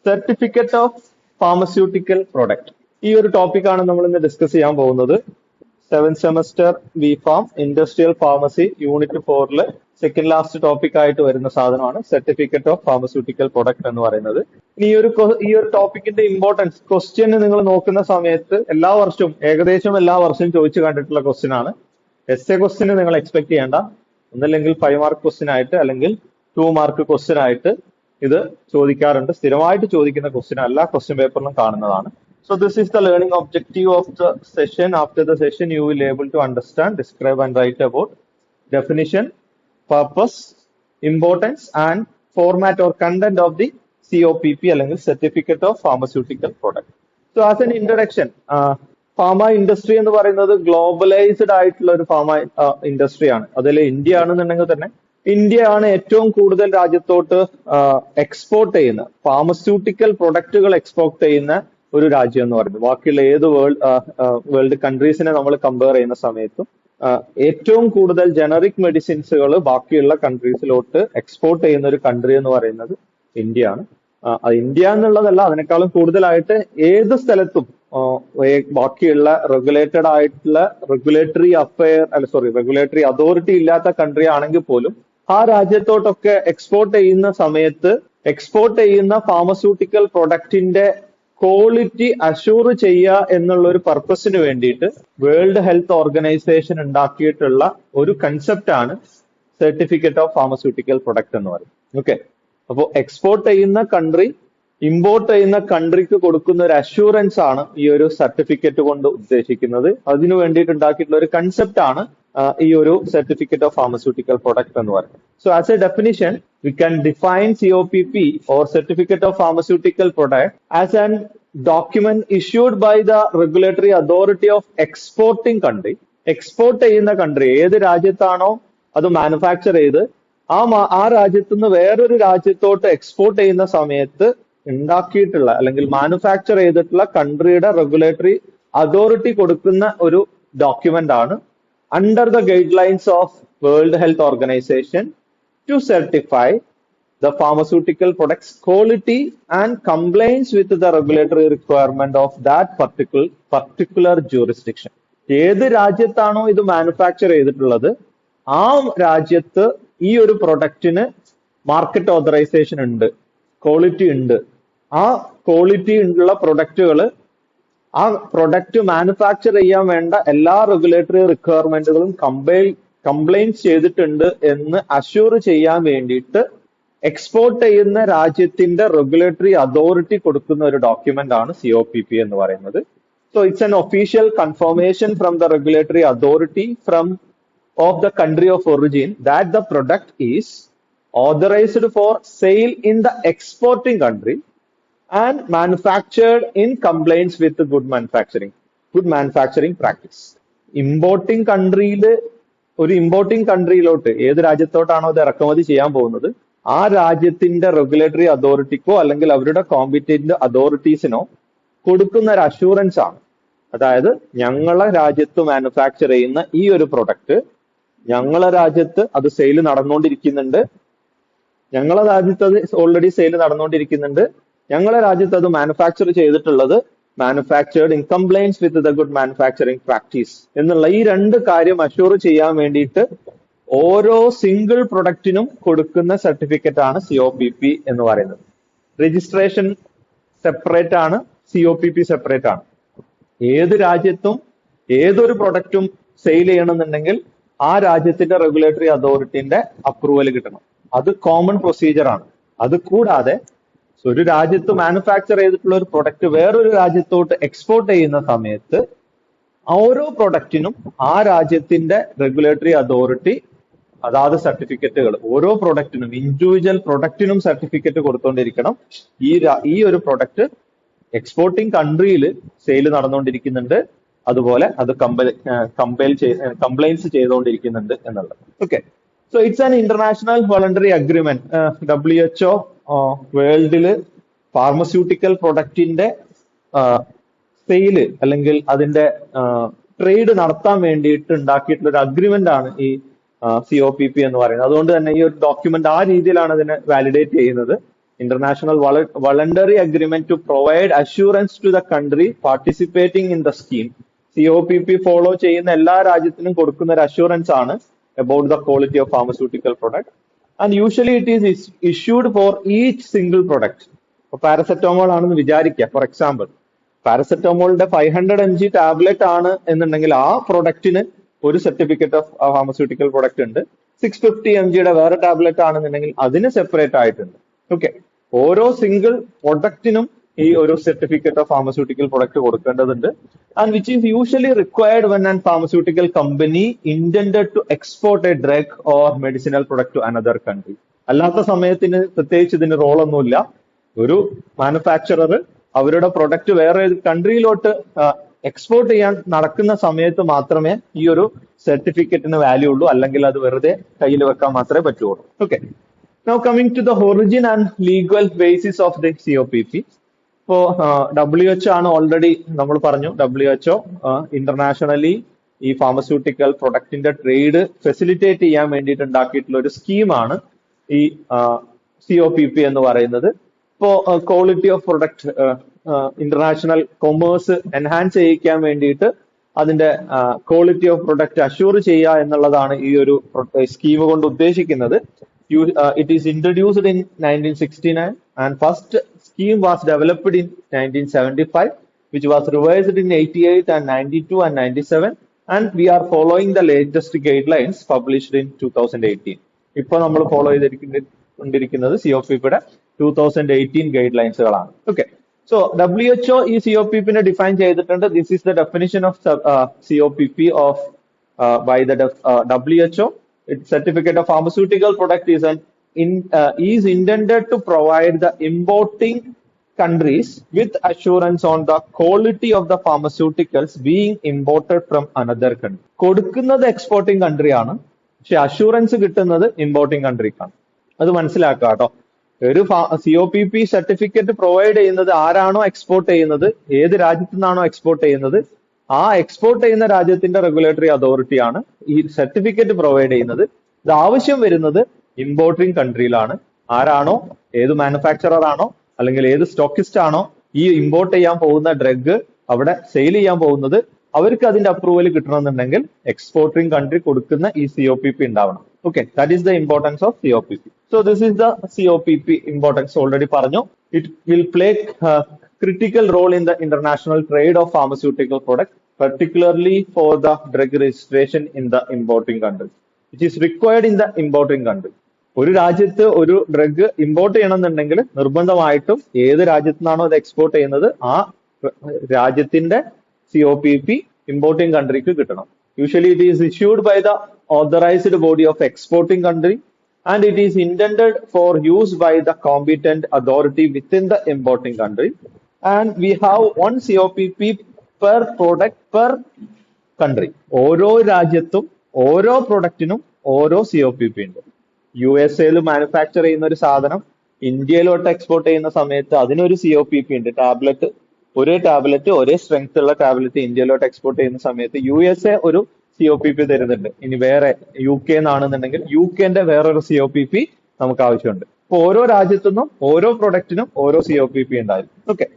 Certificate of pharmaceutical product. ഈ ഒരു ടോപ്പിക്കാണ് നമ്മൾ ഇന്ന് ഡിസ്കസ് ചെയ്യാൻ പോകുന്നത്. 7th semester B farm industrial pharmacy unit 4 second last topic ആയിട്ട് വരുന്ന സാധനമാണ് സർട്ടിഫിക്കറ്റ് ഓഫ് ഫാർമസ്യൂട്ടിക്കൽ പ്രൊഡക്റ്റ് എന്ന് പറയുന്നത്. ഈ ഒരു ടോപ്പിക്കിന്റെ ഇമ്പോർട്ടൻസ് ക്വസ്റ്റ്യൻ നിങ്ങൾ നോക്കുന്ന സമയത്ത് ഏകദേശം എല്ലാ വർഷവും ചോദിച്ചു കണ്ടിട്ടുള്ള ക്വസ്റ്റ്യൻ ആണ്. എസ് എ ക്വസ്റ്റ്യൻ നിങ്ങൾ എക്സ്പെക്ട് ചെയ്യേണ്ട. ഒന്നല്ലെങ്കിൽ 5 മാർക്ക് ക്വസ്റ്റ്യൻ ആയിട്ട് അല്ലെങ്കിൽ 2 മാർക്ക് ക്വസ്റ്റ്യൻ ആയിട്ട് ഇത് ചോദിക്കാറുണ്ട്. സ്ഥിരമായിട്ട് ചോദിക്കുന്ന ക്വസ്റ്റ്യൻ അല്ല, ക്വസ്റ്റ്യൻ പേപ്പറിലും കാണുന്നതാണ്. So this is the learning objective of the session. After the session, you will able to understand, describe and write about definition, purpose, importance and format or content of the COPP അല്ലെങ്കിൽ Certificate of Pharmaceutical Product. So as an introduction, pharma industry എന്ന് പറയുന്നത് globalised ആയിട്ടുള്ള ഒരു pharma industry ആണ്. അതിൽ India ആണെന്നുണ്ടെങ്കിൽ തന്നെ India ആണ് ഏറ്റവും കൂടുതൽ രാജ്യത്തോട്ട് എക്സ്പോർട്ട് ചെയ്യുന്ന ഫാർമസ്യൂട്ടിക്കൽ പ്രൊഡക്റ്റുകൾ എക്സ്പോർട്ട് ചെയ്യുന്ന ഒരു രാജ്യം എന്ന് പറയുന്നത്. ബാക്കിയുള്ള ഏത് വേൾഡ് കൺട്രീസിനെ നമ്മൾ കമ്പയർ ചെയ്യുന്ന സമയത്തും ഏറ്റവും കൂടുതൽ ജനറിക് മെഡിസിൻസുകൾ ബാക്കിയുള്ള കൺട്രീസിലോട്ട് എക്സ്പോർട്ട് ചെയ്യുന്ന ഒരു കൺട്രി എന്ന് പറയുന്നത് ഇന്ത്യയാണ്. ഇന്ത്യ എന്നുള്ളതല്ല, അതിനേക്കാളും കൂടുതലായിട്ട് ഏത് സ്ഥലത്തും ബാക്കിയുള്ള റെഗുലേറ്ററി അതോറിറ്റി ഇല്ലാത്ത കൺട്രി ആണെങ്കിൽ പോലും ആ രാജ്യത്തോട്ടൊക്കെ എക്സ്പോർട്ട് ചെയ്യുന്ന സമയത്ത് എക്സ്പോർട്ട് ചെയ്യുന്ന ഫാർമസ്യൂട്ടിക്കൽ പ്രൊഡക്റ്റിന്റെ ക്വാളിറ്റി അഷ്യൂർ ചെയ്യുക എന്നുള്ള ഒരു പർപ്പസിന് വേണ്ടിയിട്ട് വേൾഡ് ഹെൽത്ത് ഓർഗനൈസേഷൻ ഉണ്ടാക്കിയിട്ടുള്ള ഒരു കൺസെപ്റ്റ് ആണ് സർട്ടിഫിക്കറ്റ് ഓഫ് ഫാർമസ്യൂട്ടിക്കൽ പ്രൊഡക്റ്റ് എന്ന് പറയുന്നത്. ഓക്കെ, അപ്പോൾ എക്സ്പോർട്ട് ചെയ്യുന്ന കൺട്രി ഇമ്പോർട്ട് ചെയ്യുന്ന കൺട്രിക്ക് കൊടുക്കുന്ന ഒരു അഷ്യൂറൻസ് ആണ് ഈ ഒരു സർട്ടിഫിക്കറ്റ് കൊണ്ട് ഉദ്ദേശിക്കുന്നത്. അതിനു വേണ്ടിയിട്ട് ഉണ്ടാക്കിയിട്ടുള്ള ഒരു കൺസെപ്റ്റ് ആണ് ഈ ഒരു സർട്ടിഫിക്കറ്റ് ഓഫ് ഫാർമസ്യൂട്ടിക്കൽ പ്രൊഡക്റ്റ് എന്ന് പറയുന്നത്. So as A definition we can define COPP or Certificate of Pharmaceutical Product as an document issued by the regulatory authority of exporting country. Export ചെയ്യുന്ന കൺട്രി ഏത് രാജ്യത്താണോ അത് manufacture ചെയ്ത് ആ രാജ്യത്തു നിന്ന് വേറൊരു രാജ്യത്തോട്ട് എക്സ്പോർട്ട് ചെയ്യുന്ന സമയത്ത് ഉണ്ടാക്കിയിട്ടുള്ള അല്ലെങ്കിൽ മാനുഫാക്ചർ ചെയ്തിട്ടുള്ള കൺട്രിയുടെ റെഗുലേറ്ററി അതോറിറ്റി കൊടുക്കുന്ന ഒരു ഡോക്യുമെന്റ് ആണ് under the guide lines of world health organisation to certify the pharmaceutical products quality and compliance with the regulatory requirement of that particular jurisdiction. ഏത് രാജ്യത്താണോ ഇത് മാനുഫാക്ചർ ചെയ്തിട്ടുള്ളത് ആ രാജ്യത്ത് ഈ ഒരു പ്രൊഡക്റ്റിന് മാർക്കറ്റ് ഓതറൈസേഷൻ ഉണ്ട്, ക്വാളിറ്റി ഉണ്ട്. ആ ക്വാളിറ്റി ഉള്ള പ്രൊഡക്റ്റുകൾ ആ പ്രൊഡക്റ്റ് മാനുഫാക്ചർ ചെയ്യാൻ വേണ്ട എല്ലാ റെഗുലേറ്ററി റിക്വയർമെന്റുകളും കംപ്ലൈൻസ് ചെയ്തിട്ടുണ്ട് എന്ന് അഷ്യൂർ ചെയ്യാൻ വേണ്ടിയിട്ട് എക്സ്പോർട്ട് ചെയ്യുന്ന രാജ്യത്തിന്റെ റെഗുലേറ്ററി അതോറിറ്റി കൊടുക്കുന്ന ഒരു ഡോക്യുമെന്റ് ആണ് COPP എന്ന് പറയുന്നത്. So it's an official confirmation from the regulatory authority of the country of origin that the product is authorised for sale in the exporting country and manufactured in compliance with good manufacturing practice. ഒരു importing കൺട്രിയിലോട്ട് ഏത് രാജ്യത്തോട്ടാണോ അത് ഇറക്കുമതി ചെയ്യാൻ പോകുന്നത് ആ രാജ്യത്തിന്റെ റെഗുലേറ്ററി അതോറിറ്റിക്കോ അല്ലെങ്കിൽ അവരുടെ കോമ്പറ്റന്റ് അതോറിറ്റീസിനോ കൊടുക്കുന്ന ഒരു അഷൂറൻസ് ആണ്. അതായത് ഞങ്ങളെ രാജ്യത്ത് മാനുഫാക്ചർ ചെയ്യുന്ന ഈ ഒരു പ്രൊഡക്റ്റ് ഞങ്ങളെ രാജ്യത്ത് അത് സെയിൽ നടന്നുകൊണ്ടിരിക്കുന്നുണ്ട്, ഞങ്ങളെ രാജ്യത്ത് അത് ഓൾറെഡി സെയിൽ നടന്നുകൊണ്ടിരിക്കുന്നുണ്ട്, ഞങ്ങളെ രാജ്യത്ത് അത് മാനുഫാക്ചർ ചെയ്തിട്ടുള്ളത് manufactured in compliance with the good manufacturing practice എന്നുള്ള ഈ രണ്ട് കാര്യം അഷ്യൂർ ചെയ്യാൻ വേണ്ടിയിട്ട് ഓരോ സിംഗിൾ പ്രൊഡക്റ്റിനും കൊടുക്കുന്ന സർട്ടിഫിക്കറ്റ് ആണ് COPP എന്ന് പറയുന്നത്. രജിസ്ട്രേഷൻ സെപ്പറേറ്റ് ആണ്, COPP സെപ്പറേറ്റ് ആണ്. ഏത് രാജ്യത്തും ഏതൊരു പ്രൊഡക്റ്റും സെയിൽ ചെയ്യണമെന്നുണ്ടെങ്കിൽ ആ രാജ്യത്തിന്റെ റെഗുലേറ്ററി അതോറിറ്റിന്റെ അപ്രൂവൽ കിട്ടണം. അത് കോമൺ പ്രൊസീജിയർ ആണ്. അത് കൂടാതെ ഒരു രാജ്യത്ത് മാനുഫാക്ചർ ചെയ്തിട്ടുള്ള ഒരു പ്രൊഡക്റ്റ് വേറൊരു രാജ്യത്തോട്ട് എക്സ്പോർട്ട് ചെയ്യുന്ന സമയത്ത് ഓരോ പ്രൊഡക്റ്റിനും ആ രാജ്യത്തിന്റെ റെഗുലേറ്ററി അതോറിറ്റി അതാത് സർട്ടിഫിക്കറ്റുകൾ ഓരോ പ്രൊഡക്റ്റിനും ഇൻഡിവിജ്വൽ പ്രൊഡക്റ്റിനും സർട്ടിഫിക്കറ്റ് കൊടുത്തോണ്ടിരിക്കണം. ഈ ഒരു പ്രൊഡക്റ്റ് എക്സ്പോർട്ടിംഗ് കൺട്രിയിൽ സെയിൽ നടന്നുകൊണ്ടിരിക്കുന്നുണ്ട്, അതുപോലെ അത് കംപ്ലൈൻസ് ചെയ്തുകൊണ്ടിരിക്കുന്നുണ്ട് എന്നുള്ളത്. Okay, so it's an international voluntary agreement. WHO വേൾഡില് ഫാർമസ്യൂട്ടിക്കൽ പ്രൊഡക്റ്റിന്റെ സെയില് അല്ലെങ്കിൽ അതിന്റെ ട്രേഡ് നടത്താൻ വേണ്ടിയിട്ട് ഉണ്ടാക്കിയിട്ടുള്ള ഒരു അഗ്രിമെന്റ് ആണ് ഈ COPP എന്ന് പറയുന്നത്. അതുകൊണ്ട് തന്നെ ഈ ഒരു ഡോക്യുമെന്റ് ആ രീതിയിലാണ് അതിനെ വാലിഡേറ്റ് ചെയ്യുന്നത്. International Voluntary Agreement to provide assurance to the country participating in the scheme. COPP follow ചെയ്യുന്ന എല്ലാ രാജ്യത്തിനും കൊടുക്കുന്ന ഒരു അഷുറൻസ് ആണ് about the quality of pharmaceutical product. And usually it is issued for each single product. ഇപ്പോൾ paracetamol ആണെന്ന് വിചാരിക്കുക. For example, പാരസെറ്റമോളിന്റെ 500 mg tablet ആണ് എന്നുണ്ടെങ്കിൽ ആ പ്രൊഡക്റ്റിന് ഒരു സർട്ടിഫിക്കറ്റ് ഓഫ് ഫാർമസ്യൂട്ടിക്കൽ പ്രൊഡക്റ്റ് ഉണ്ട്. 650 mgയുടെ വേറെ ടാബ്ലറ്റ് ആണെന്നുണ്ടെങ്കിൽ അതിന് സെപ്പറേറ്റ് ആയിട്ടുണ്ട്. ഓക്കെ, ഓരോ സിംഗിൾ പ്രൊഡക്റ്റിനും ഈ ഒരു സർട്ടിഫിക്കറ്റ് ഓഫ് ഫാർമസ്യൂട്ടിക്കൽ പ്രൊഡക്റ്റ് കൊടുക്കേണ്ടതുണ്ട്. And which is usually required when an pharmaceutical company intended to export a drug or medicinal product to another country. അല്ലാത്ത സമയത്തിന് പ്രത്യേകിച്ച് ഇതിന് റോളൊന്നുമില്ല. ഒരു മാനുഫാക്ചറർ അവരുടെ പ്രൊഡക്റ്റ് വേറെ കൺട്രിയിലോട്ട് എക്സ്പോർട്ട് ചെയ്യാൻ നടക്കുന്ന സമയത്ത് മാത്രമേ ഈ ഒരു സർട്ടിഫിക്കറ്റിന് വാല്യൂ ഉള്ളൂ, അല്ലെങ്കിൽ അത് വെറുതെ കയ്യിൽ വെക്കാൻ മാത്രമേ പറ്റുള്ളൂ. Okay, now coming to the origin and legal basis of the COPP. ഇപ്പോ WHO ആണ് ഓൾറെഡി നമ്മൾ പറഞ്ഞു. WHO ഇന്റർനാഷണലി ഈ ഫാർമസ്യൂട്ടിക്കൽ പ്രൊഡക്റ്റിന്റെ ട്രേഡ് ഫെസിലിറ്റേറ്റ് ചെയ്യാൻ വേണ്ടിയിട്ട് ഉണ്ടാക്കിയിട്ടുള്ള ഒരു സ്കീമാണ് ഈ COPP എന്ന് പറയുന്നത്. ഇപ്പോ quality of product international commerce enhance ചെയ്യിക്കാൻ വേണ്ടിയിട്ട് അതിന്റെ ക്വാളിറ്റി ഓഫ് പ്രൊഡക്റ്റ് അഷ്യൂർ ചെയ്യുക എന്നുള്ളതാണ് ഈ ഒരു സ്കീം കൊണ്ട് ഉദ്ദേശിക്കുന്നത്. It is introduced in 1969 and first scheme was developed in 1975, which was revised in 88 and 92 and 97, and we are following the latest guidelines published in 2018. ഇപ്പൊ നമ്മൾ ഫോളോ ചെയ്തിരിക്കുന്നത് COPPയുടെ 2018 ഗൈഡ്ലൈൻസുകളാണ്. Okay, so WHO ഈ COPPനെ ഡിഫൈൻ ചെയ്തിട്ടുണ്ട്. This is the definition of COPP of by the WHO. Certificate of pharmaceutical product is intended to provide the importing countries with assurance on the quality of the pharmaceuticals being imported from another country. കൊടുക്കുന്നത് exporting country ആണ്, പക്ഷെ assurance കിട്ടുന്നത് importing കൺട്രിക്കാണ്. അത് മനസ്സിലാക്കുക കേട്ടോ. ഒരു COPP certificate provide ചെയ്യുന്നത് ആരാണോ എക്സ്പോർട്ട് ചെയ്യുന്നത്, ഏത് രാജ്യത്തു നിന്നാണോ എക്സ്പോർട്ട് ചെയ്യുന്നത്, ആ എക്സ്പോർട്ട് ചെയ്യുന്ന രാജ്യത്തിന്റെ റെഗുലേറ്ററി അതോറിറ്റിയാണ് ഈ സർട്ടിഫിക്കറ്റ് പ്രൊവൈഡ് ചെയ്യുന്നത്. ഇത് ആവശ്യം വരുന്നത് ഇമ്പോർട്ടിംഗ് കൺട്രിയിലാണ്. ആരാണോ, ഏത് മാനുഫാക്ചറർ ആണോ അല്ലെങ്കിൽ ഏത് സ്റ്റോക്കിസ്റ്റ് ആണോ ഈ ഇമ്പോർട്ട് ചെയ്യാൻ പോകുന്ന ഡ്രഗ് അവിടെ സെയിൽ ചെയ്യാൻ പോകുന്നത്, അവർക്ക് അതിന്റെ അപ്രൂവൽ കിട്ടണമെന്നുണ്ടെങ്കിൽ എക്സ്പോർട്ടിംഗ് കൺട്രി കൊടുക്കുന്ന ഈ COPP ഉണ്ടാവണം. Okay, that is the importance of COPP. So this is the COPP importance. Already പറഞ്ഞു. It will play critical role in the international trade of pharmaceutical products, particularly for the drug registration in the importing country. It is required in the importing country. ഒരു രാജ്യത്ത് ഒരു drug import ചെയ്യണമെന്നുണ്ടെങ്കിൽ നിർബന്ധമായിട്ടും ഏത് രാജ്യത്തു നിന്നാണോ അത് എക്സ്പോർട്ട് ചെയ്യുന്നത് ആ രാജ്യത്തിന്റെ COPP ഇമ്പോർട്ടിംഗ് കൺട്രിക്ക് കിട്ടണം. Usually it is issued by the authorised body of exporting country and it is intended for use by the competent authority within the importing country. And we have one COPP per product per country. ഓരോ രാജ്യത്തും ഓരോ പ്രൊഡക്റ്റിനും ഓരോ COPP ഉണ്ട്. USA manufacture ചെയ്യുന്ന ഒരു സാധനം ഇന്ത്യയിലോട്ട് export ചെയ്യുന്ന സമയത്ത് അതിനൊരു COPP ഉണ്ട്. ഒരേ ടാബ്ലറ്റ് ഒരേ സ്ട്രെങ്ത് ഉള്ള ടാബ്ലറ്റ് ഇന്ത്യയിലോട്ട് എക്സ്പോർട്ട് ചെയ്യുന്ന സമയത്ത് USA ഒരു COPP തരുന്നുണ്ട്. ഇനി വേറെ UK എന്നാണെന്നുണ്ടെങ്കിൽ UKന്റെ വേറൊരു COPP നമുക്ക് ആവശ്യമുണ്ട്. അപ്പൊ ഓരോ രാജ്യത്തുനിന്നും ഓരോ പ്രൊഡക്റ്റിനും ഓരോ COPP ഉണ്ടായിരുന്നു. ഓക്കെ,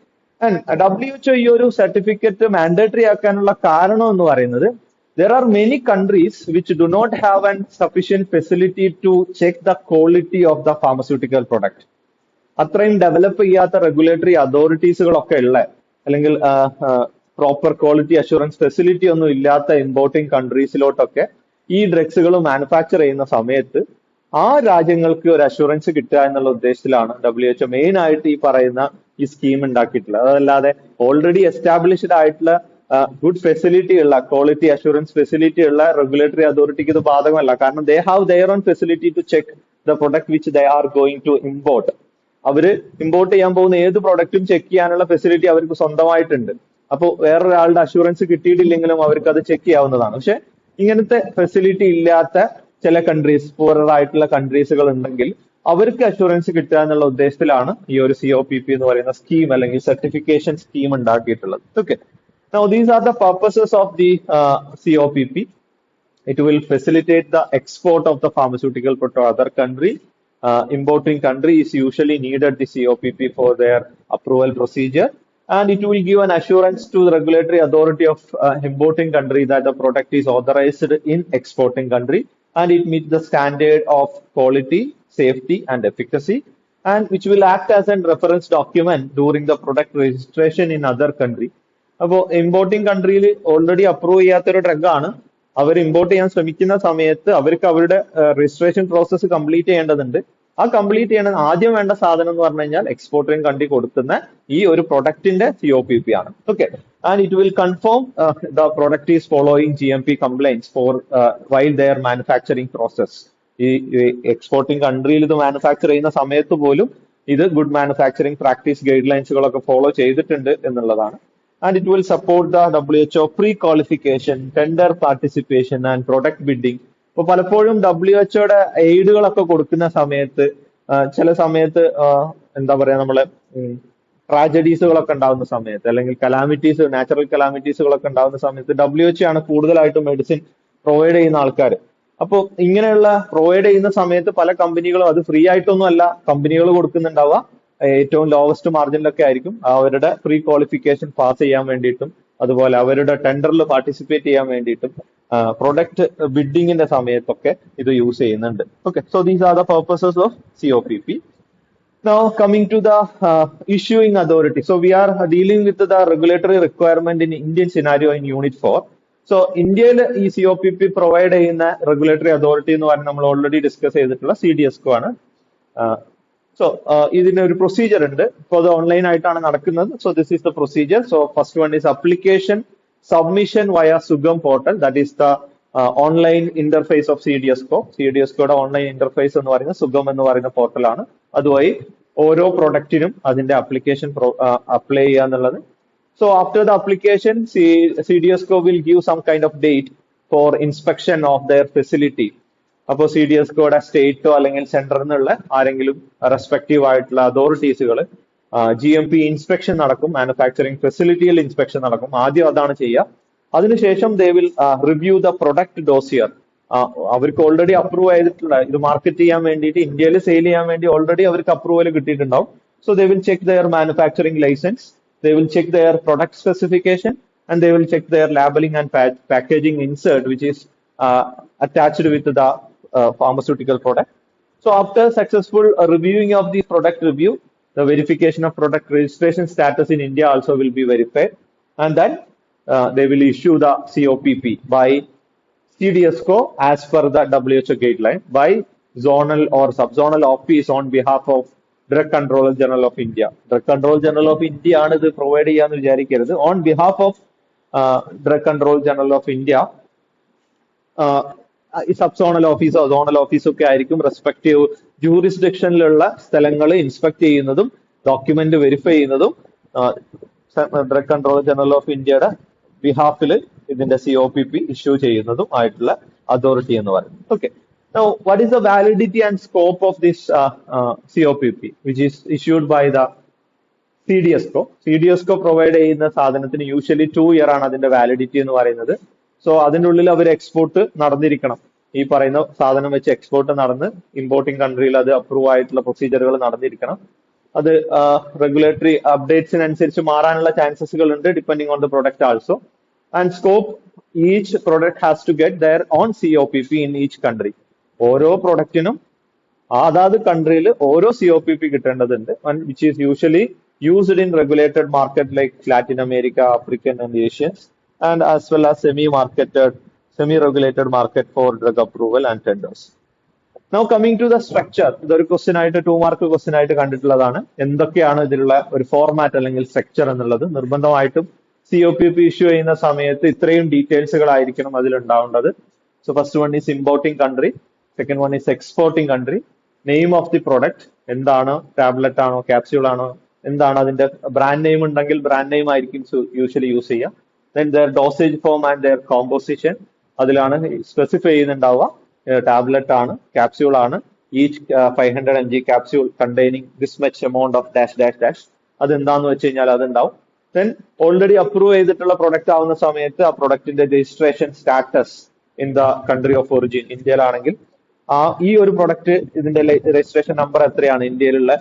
ആൻഡ് WHO ഈ ഒരു സർട്ടിഫിക്കറ്റ് മാൻഡേറ്ററി ആക്കാനുള്ള കാരണം എന്ന് പറയുന്നത് there are many countries which do not have an sufficient facility to check the quality of the pharmaceutical product. അത്രയും ഡെവലപ്പ് ചെയ്യാത്ത റെഗുലേറ്ററി അതോറിറ്റീസുകളൊക്കെ ഉള്ള അല്ലെങ്കിൽ പ്രോപ്പർ ക്വാളിറ്റി അഷുറൻസ് ഫെസിലിറ്റി ഒന്നും ഇല്ലാത്ത ഇമ്പോർട്ടിംഗ് കൺട്രീസിലോട്ടൊക്കെ ഈ ഡ്രഗ്സുകൾ മാനുഫാക്ചർ ചെയ്യുന്ന സമയത്ത് ആ രാജ്യങ്ങൾക്ക് ഒരു അഷുറൻസ് കിട്ടുക എന്നുള്ള ഉദ്ദേശത്തിലാണ് WHO മെയിൻ ആയിട്ട് ഈ പറയുന്ന ഈ സ്കീം ഉണ്ടാക്കിയിട്ടുള്ളത്. അതല്ലാതെ ഓൾറെഡി എസ്റ്റാബ്ലിഷ്ഡ് ആയിട്ടുള്ള ഗുഡ് ഫെസിലിറ്റി ഉള്ള ക്വാളിറ്റി അഷുറൻസ് ഫെസിലിറ്റി ഉള്ള റെഗുലേറ്ററി അതോറിറ്റിക്ക് ഇത് ബാധകമല്ല. കാരണം they have there on facility to check the product which they are going to import. അവര് ഇമ്പോർട്ട് ചെയ്യാൻ പോകുന്ന ഏത് പ്രൊഡക്റ്റും ചെക്ക് ചെയ്യാനുള്ള ഫെസിലിറ്റി അവർക്ക് സ്വന്തമായിട്ടുണ്ട്. അപ്പോൾ വേറൊരാളുടെ അഷുറൻസ് കിട്ടിയിട്ടില്ലെങ്കിലും അവർക്ക് അത് ചെക്ക് ചെയ്യാവുന്നതാണ്. പക്ഷെ ഇങ്ങനത്തെ ഫെസിലിറ്റി ഇല്ലാത്ത ചില കൺട്രീസ്, പൂറർ ആയിട്ടുള്ള കൺട്രീസുകൾ ഉണ്ടെങ്കിൽ അവർക്ക് അഷുറൻസ് കിട്ടുക എന്നുള്ള ഉദ്ദേശത്തിലാണ് ഈ ഒരു COPP എന്ന് പറയുന്ന സ്കീം അല്ലെങ്കിൽ സർട്ടിഫിക്കേഷൻ സ്കീം ഉണ്ടാക്കിയിട്ടുള്ളത്. Okay, now these are the purposes of the COPP. It will facilitate the export of the pharmaceutical product to other country. importing country is usually needed the COPP for their approval procedure, and it will give an assurance to the regulatory authority of importing country that the product is authorized in exporting country and it meets the standard of quality, safety, and efficacy, and which will act as a reference document during the product registration in other country. അപ്പോൾ importing കൺട്രിയിൽ already approve ചെയ്യാത്തൊരു drug ആണ്. അവർ import ചെയ്യാൻ ശ്രമിക്കുന്ന സമയത്ത് അവർക്ക് അവരുടെ registration process complete ചെയ്യേണ്ടതുണ്ട്. ആ കംപ്ലീറ്റ് ചെയ്യണ ആദ്യം വേണ്ട സാധനം എന്ന് പറഞ്ഞു കഴിഞ്ഞാൽ എക്സ്പോർട്ടിംഗ് കൺട്രി കൊടുക്കുന്ന ഈ ഒരു പ്രൊഡക്റ്റിന്റെ COPP ആണ്. Okay, and it will confirm the product is following GMP compliance for while their manufacturing process. ഈ എക്സ്പോർട്ടിംഗ് കൺട്രിയിൽ ഇത് മാനുഫാക്ചർ ചെയ്യുന്ന സമയത്ത് പോലും ഇത് ഗുഡ് മാനുഫാക്ചറിംഗ് പ്രാക്ടീസ് ഗൈഡ് ലൈൻസുകളൊക്കെ ഫോളോ ചെയ്തിട്ടുണ്ട് എന്നുള്ളതാണ്. And it will support the WHO pre-qualification, tender participation and product bidding. ഇപ്പോൾ പലപ്പോഴും WHO എയ്ഡുകളൊക്കെ കൊടുക്കുന്ന സമയത്ത് ചില സമയത്ത് എന്താ പറയാ നമ്മള് ട്രാജഡീസുകളൊക്കെ ഉണ്ടാകുന്ന സമയത്ത് അല്ലെങ്കിൽ കലാമിറ്റീസ്, നാച്ചുറൽ കലാമിറ്റീസുകളൊക്കെ ഉണ്ടാകുന്ന സമയത്ത് WHO ആണ് കൂടുതലായിട്ടും മെഡിസിൻ പ്രൊവൈഡ് ചെയ്യുന്ന ആൾക്കാർ. അപ്പോൾ ഇങ്ങനെയുള്ള പ്രൊവൈഡ് ചെയ്യുന്ന സമയത്ത് പല കമ്പനികളും അത് ഫ്രീ ആയിട്ടൊന്നും അല്ല കമ്പനികൾ കൊടുക്കുന്നുണ്ടാവുക, ഏറ്റവും ലോവസ്റ്റ് മാർജിനിലൊക്കെ ആയിരിക്കും. അവരുടെ പ്രീ ക്വാളിഫിക്കേഷൻ പാസ് ചെയ്യാൻ വേണ്ടിയിട്ടും അതുപോലെ അവരുടെ ടെൻഡറിൽ പാർട്ടിസിപ്പേറ്റ് ചെയ്യാൻ വേണ്ടിയിട്ടും പ്രൊഡക്റ്റ് ബിഡിങ്ങിന്റെ സമയത്തൊക്കെ ഇത് യൂസ് ചെയ്യുന്നുണ്ട്. Okay, so these are the purposes of COPP. Now coming to the issuing authority. So we are dealing with the regulatory requirement in Indian scenario in Unit 4. So ഇന്ത്യയിൽ ഈ COPP provide ചെയ്യുന്ന regulatory authority എന്ന് പറഞ്ഞാൽ നമ്മൾ already discuss ചെയ്തിട്ടുള്ള CDSCO ആണ്. So ഇതിന് ഒരു പ്രൊസീജിയർ ഉണ്ട്. ഇപ്പോൾ അത് ഓൺലൈൻ ആയിട്ടാണ് നടക്കുന്നത്. So this is the procedure. So first one is application submission via Sugam portal. That is the online interface of CDSCO. CDSCOയുടെ ഓൺലൈൻ ഇന്റർഫേസ് എന്ന് പറയുന്നത് സുഗം എന്ന് പറയുന്ന പോർട്ടലാണ്. അതുവഴി ഓരോ പ്രൊഡക്റ്റിനും അതിന്റെ അപ്ലിക്കേഷൻ അപ്ലൈ ചെയ്യുക എന്നുള്ളത്. So after the application CDSCO will give some kind of date for inspection of their facility. അപ്പോൾ CDSCOയുടെ സ്റ്റേറ്റോ അല്ലെങ്കിൽ സെന്ററിൽ നിന്നുള്ള ആരെങ്കിലും റെസ്പെക്റ്റീവ് ആയിട്ടുള്ള അതോറിറ്റീസുകൾ GMP ഇൻസ്പെക്ഷൻ നടക്കും, മാനുഫാക്ചറിംഗ് ഫെസിലിറ്റിയിൽ ഇൻസ്പെക്ഷൻ നടക്കും. ആദ്യം അതാണ് ചെയ്യുക. അതിനുശേഷം they will review the product dossier. അവർക്ക് ഓൾറെഡി അപ്രൂവ് ചെയ്തിട്ടുള്ള ഇത് മാർക്കറ്റ് ചെയ്യാൻ വേണ്ടിയിട്ട് ഇന്ത്യയിൽ സെയിൽ ചെയ്യാൻ വേണ്ടി ഓൾറെഡി അവർക്ക് അപ്രൂവൽ കിട്ടിയിട്ടുണ്ടാവും. So they will check their manufacturing licence, they will check their product specification and they will check their labelling and packaging insert which is attached with the pharmaceutical product. So after successful reviewing of the product review, the verification of product registration status in India also will be verified, and then they will issue the COPP by CDSCO as per the WHO guideline by zonal or subzonal office on behalf of Drug Controller General of India. Drug Controller General of India ആണ് ഇത് provide ചെയ്യാന്ന് വിചാരിക്കരുത്. On behalf of Drug Controller General of India, subzonal ഓഫീസോ zonal ഓഫീസോ ഒക്കെ ആയിരിക്കും respective ജൂറിസ്ഡിക്ഷനിലുള്ള സ്ഥലങ്ങൾ ഇൻസ്പെക്ട് ചെയ്യുന്നതും ഡോക്യുമെന്റ് വെരിഫൈ ചെയ്യുന്നതും ഡ്രഗ് കൺട്രോളർ ജനറൽ ഓഫ് ഇന്ത്യയുടെ ബിഹാഫിൽ ഇതിന്റെ COPP ഇഷ്യൂ ചെയ്യുന്നതും ആയിട്ടുള്ള അതോറിറ്റി എന്ന് പറയുന്നത്. Okay, now what is the validity and scope of this COPP which is issued by the CDSCO? CDSCO provide ചെയ്യുന്ന സാധനത്തിന് യൂഷ്വലി 2 year ആണ് അതിന്റെ വാലിഡിറ്റി എന്ന് പറയുന്നത്. സോ അതിൻ്റെ ഉള്ളിൽ അവർ എക്സ്പോർട്ട് നടന്നിരിക്കണം. ഈ പറയുന്ന സാധനം വെച്ച് എക്സ്പോർട്ട് നടന്ന് ഇമ്പോർട്ടിംഗ് കൺട്രിയിൽ അത് അപ്രൂവ് ആയിട്ടുള്ള പ്രൊസീജിയറുകൾ നടന്നിരിക്കണം. അത് റെഗുലേറ്ററി അപ്ഡേറ്റ്സിനനുസരിച്ച് മാറാനുള്ള ചാൻസസുകൾ ഉണ്ട് depending on the product also. And scope, each product has to get their own COPP in each country. ഓരോ പ്രൊഡക്റ്റിനും അതാത് കൺട്രിയിൽ ഓരോ COPP കിട്ടേണ്ടതുണ്ട്, which is usually used in regulated market like Latin America, African and Asians, and as well as semi-regulated market for drug approval and tenders. Now coming to the structure, ഇതൊരു question ആയിട്ട് 2 mark question ആയിട്ട് കണ്ടിട്ടുള്ളതാണ്. എന്തൊക്കെയാണ് ഇതിലുള്ള ഒരു format അല്ലെങ്കിൽ structure എന്നുള്ളത്. നിർബന്ധമായിട്ടും COPP ഇഷ്യൂ ചെയ്യുന്ന സമയത്ത് ഇത്രയും ഡീറ്റെയിൽസുകളായിരിക്കണം അതിലുണ്ടാവേണ്ടത്. So first one is importing country, second one is exporting country, name of the product, എന്താണ്, ടാബ്ലറ്റ് ആണോ ക്യാപ്സ്യൂൾ ആണോ, എന്താണ് അതിന്റെ ബ്രാൻഡ് നെയിം ഉണ്ടെങ്കിൽ ബ്രാൻഡ് നെയിം ആയിരിക്കും യൂഷ്വലി യൂസ് ചെയ്യുക. Then their dosage form and their composition, അതിലാണ് സ്പെസിഫൈ ചെയ്യുന്നുണ്ടാവുക. ടാബ്ലറ്റ് ആണ്, ക്യാപ്സ്യൂൾ ആണ്, each 500 mg capsule containing this much amount of dash dash dash, അതെന്താന്ന് വെച്ച് കഴിഞ്ഞാൽ അതുണ്ടാവും. ദെൻ ഓൾറെഡി അപ്രൂവ് ചെയ്തിട്ടുള്ള പ്രൊഡക്റ്റ് ആവുന്ന സമയത്ത് ആ പ്രൊഡക്റ്റിന്റെ registration status in the country of origin, ഇന്ത്യയിലാണെങ്കിൽ ഈ ഒരു പ്രൊഡക്റ്റ് ഇതിന്റെ രജിസ്ട്രേഷൻ നമ്പർ എത്രയാണ്, ഇന്ത്യയിലുള്ള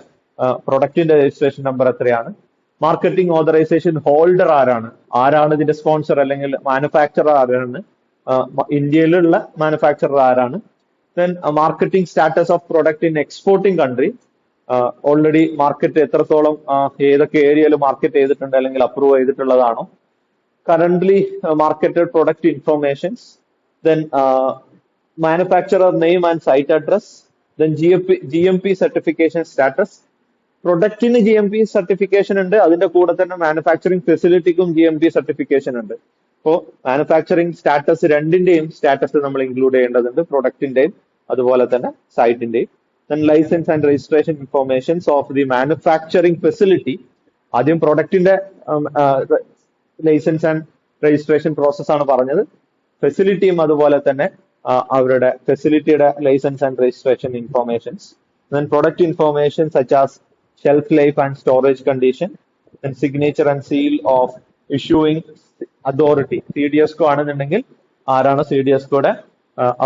പ്രൊഡക്റ്റിന്റെ രജിസ്ട്രേഷൻ നമ്പർ എത്രയാണ്, മാർക്കറ്റിംഗ് ഓതറൈസേഷൻ ഹോൾഡർ ആരാണ്, ആരാണ് ഇതിന്റെ സ്പോൺസർ അല്ലെങ്കിൽ മാനുഫാക്ചറർ ആരാണ്, ഇന്ത്യയിലുള്ള മാനുഫാക്ചറർ ആരാണ്, then marketing status of product in exporting country, already market എത്രത്തോളം ഏതൊക്കെ ഏരിയയിൽ മാർക്കറ്റ് ചെയ്തിട്ടുണ്ട് അല്ലെങ്കിൽ approve ചെയ്തിട്ടുള്ളതാണോ, currently marketed product informations, then manufacturer name and site address, then GMP certification status. പ്രൊഡക്റ്റിന് GMP certification ഉണ്ട്, അതിന്റെ കൂടെ തന്നെ മാനുഫാക്ചറിങ് ഫെസിലിറ്റിക്കും GMP സർട്ടിഫിക്കേഷൻ ഉണ്ട്. അപ്പോൾ മാനുഫാക്ചറിങ് സ്റ്റാറ്റസ് രണ്ടിന്റെയും സ്റ്റാറ്റസ് നമ്മൾ ഇൻക്ലൂഡ് ചെയ്യേണ്ടതുണ്ട്, പ്രൊഡക്റ്റിന്റെയും അതുപോലെ തന്നെ സൈറ്റിന്റെയും. Then licence and registration informations of the manufacturing facility. ആദ്യം പ്രൊഡക്റ്റിന്റെ ലൈസൻസ് ആൻഡ് രജിസ്ട്രേഷൻ പ്രോസസ് ആണ് പറഞ്ഞത്. ഫെസിലിറ്റിയും അതുപോലെ തന്നെ അവരുടെ ഫെസിലിറ്റിയുടെ licence and registration informations. Then product information such as shelf life and storage condition, then signature and seal of issuing authority. CDSCO ആണെന്നുണ്ടെങ്കിൽ ആരാണ് CDSCOയുടെ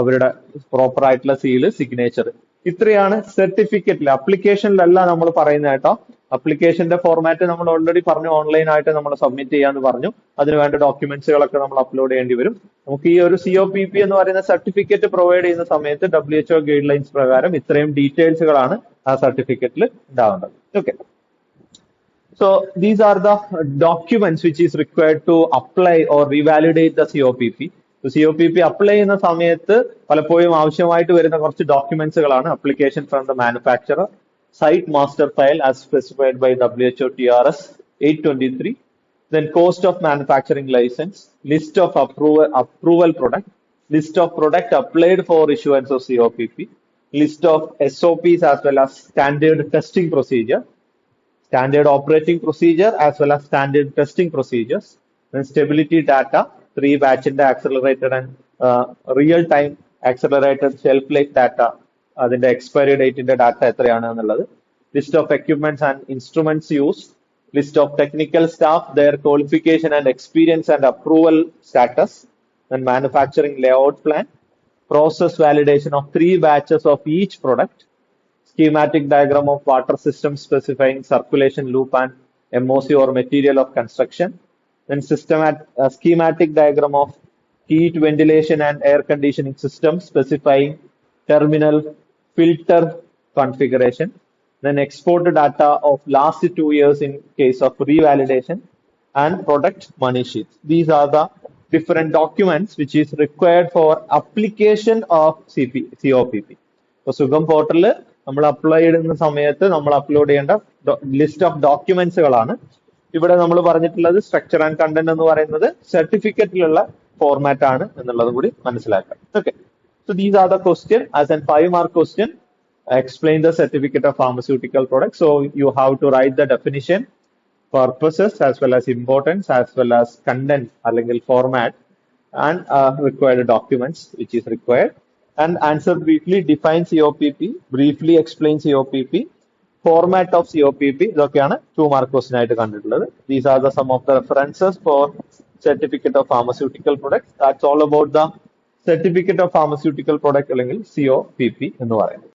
അവരുടെ പ്രോപ്പർ ആയിട്ടുള്ള സീല്, സിഗ്നേച്ചർ. ഇത്രയാണ് സർട്ടിഫിക്കറ്റിൽ. അപ്ലിക്കേഷനിലല്ല നമ്മൾ പറയുന്നത് കേട്ടോ. അപ്ലിക്കേഷന്റെ ഫോർമാറ്റ് നമ്മൾ ഓൾറെഡി പറഞ്ഞു, ഓൺലൈൻ ആയിട്ട് നമ്മൾ സബ്മിറ്റ് ചെയ്യാന്ന് പറഞ്ഞു. അതിനുവേണ്ട ഡോക്യുമെന്റ്സുകളൊക്കെ നമ്മൾ അപ്ലോഡ് ചെയ്യേണ്ടി വരും. നമുക്ക് ഈ ഒരു COPP എന്ന് പറയുന്ന സർട്ടിഫിക്കറ്റ് പ്രൊവൈഡ് ചെയ്യുന്ന സമയത്ത് WHO ഗൈഡ് ലൈൻസ് പ്രകാരം ഇത്രയും ഡീറ്റെയിൽസുകളാണ് ആ സർട്ടിഫിക്കറ്റിൽ ഉണ്ടാവേണ്ടത്. Okay, so these are the documents which is required to apply or revalidate the COPP. COPP apply ചെയ്യുന്ന സമയത്ത് പലപ്പോഴും ആവശ്യമായിട്ട് വരുന്ന കുറച്ച് ഡോക്യുമെന്റ്സുകളാണ് application from the manufacturer, site master file as specified by WHO TRS 823, then cost of manufacturing license, list of approval product, list of product applied for issuance of COPP, list of SOPs as well as standard testing procedure, standard operating procedure as well as standard testing procedures, then stability data, 3 batch in the accelerated and real time accelerated shelf life data, അതിന്റെ expiry ഡേറ്റിന്റെ data എത്രയാണ് എന്നുള്ളത്, list of equipments and instruments use, list of technical staff, their qualification and experience and approval status, then manufacturing layout plan, process validation of 3 batches of each product, schematic diagram of water system specifying circulation loop and MOC or material of construction, then schematic diagram of heat, ventilation and air conditioning system specifying terminal filter configuration, then export data of last 2 years in case of revalidation, and product money sheets. These are the different documents which is required for application of COPP. So സുഗം പോർട്ടലിൽ നമ്മൾ apply ചെയ്യുന്ന സമയത്ത് നമ്മൾ upload ചെയ്യേണ്ട list of ഡോക്യുമെന്റ്സുകളാണ്. ഇവിടെ നമ്മൾ പറഞ്ഞിട്ടുള്ളത് structure and content എന്ന് പറയുന്നത് സർട്ടിഫിക്കറ്റിലുള്ള ഫോർമാറ്റ് ആണ് എന്നുള്ളതും കൂടി മനസ്സിലാക്കാം. Okay, so these are the question as a 5-mark question. Explain the certificate of pharmaceutical products. So you have to write the definition, purposes as well as importance as well as content അല്ലെങ്കിൽ format and required documents which is required, and answer briefly, define COPP, briefly explain COPP, format of COPP. ഇതൊക്കെയാണ് 2-mark question ആയിട്ട് കണ്ടിട്ടുള്ളത്. These are the some of the references for certificate of pharmaceutical products. That's all about the certificate of pharmaceutical product അല്ലെങ്കിൽ COPP എന്ന് പറയുന്നത്.